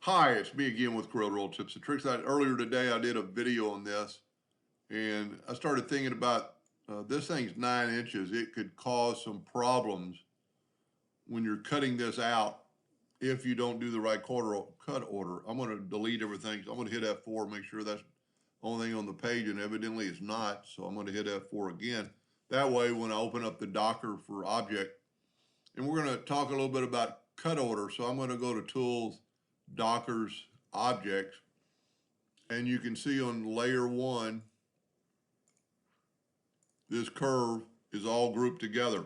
Hi, it's me again with Corel Tips and Tricks. Earlier today, I did a video on this, and I started thinking about this thing's 9 inches. It could cause some problems when you're cutting this out if you don't do the right cut order. I'm going to delete everything. So I'm going to hit F4, make sure that's the only thing on the page, and evidently it's not. So I'm going to hit F4 again. That way, when I open up the Docker for object, and we're going to talk a little bit about cut order. So I'm going to go to Tools, Dockers, Objects, and you can see on layer 1, this curve is all grouped together.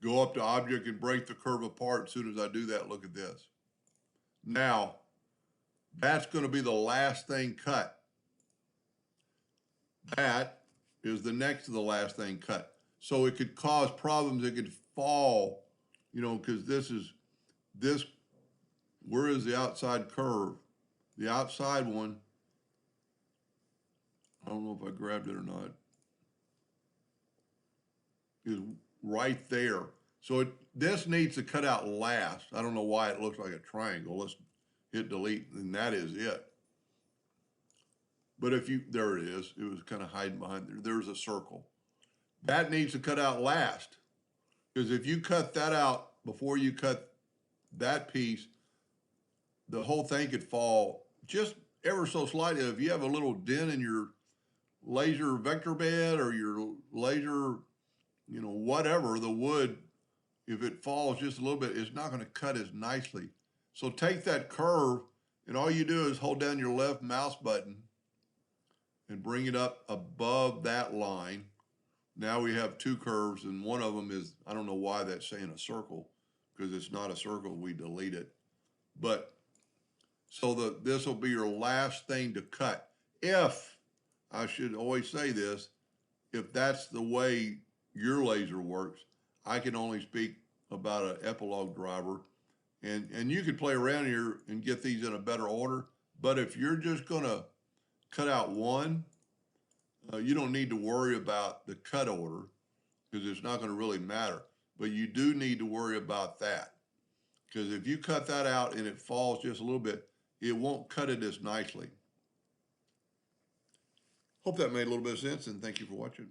Go up to Object and break the curve apart. As soon as I do that, look at this. Now, that's going to be the last thing cut. That is the next to the last thing cut. So it could cause problems. It could fall, because where is the outside curve? The outside one, I don't know if I grabbed it or not, is right there. So this needs to cut out last. I don't know why it looks like a triangle. Let's hit delete, and that is it. But there it is. It was kind of hiding behind there. There's a circle. That needs to cut out last. Because if you cut that out before you cut that piece, the whole thing could fall just ever so slightly. If you have a little dent in your laser vector bed or your laser, whatever, the wood, if it falls just a little bit, it's not going to cut as nicely. So take that curve, and all you do is hold down your left mouse button and bring it up above that line. Now we have two curves, and one of them is, I don't know why that's saying a circle, because it's not a circle, we delete it. But so this will be your last thing to cut. If, I should always say this, if that's the way your laser works, I can only speak about an epilogue driver. And you could play around here and get these in a better order. But if you're just going to cut out one, you don't need to worry about the cut order because it's not going to really matter. But you do need to worry about that, because if you cut that out and it falls just a little bit, it won't cut it as nicely. Hope that made a little bit of sense, and thank you for watching.